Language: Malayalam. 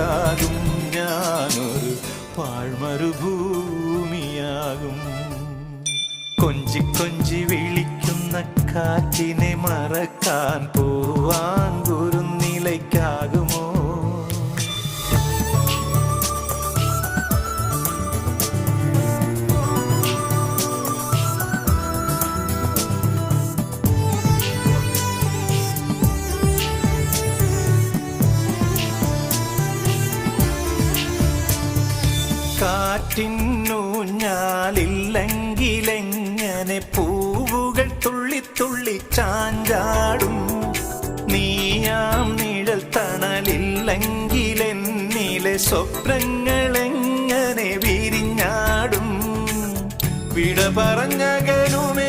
കാറ്റിലാകും ഞാനൊരു പാഴ്മരുഭൂമിയാകും. കൊഞ്ചി കൊഞ്ചി വിളിക്കുന്ന കാറ്റിനെ മറക്കാൻ പൂവാങ്കുരുന്നിലയ്ക്കാകുമോ? കാറ്റിന്നൂഞ്ഞാലില്ലെങ്കിലെങ്ങനെ പൂവുകൾ തുള്ളി തുള്ളി ചാഞ്ചാടും? നീയാം നിഴൽ തണലില്ലെങ്കിലെന്നിലെ സ്വപ്നങ്ങളെങ്ങനെ വിരിഞ്ഞാടും? വിട പറഞ്ഞകലുമേ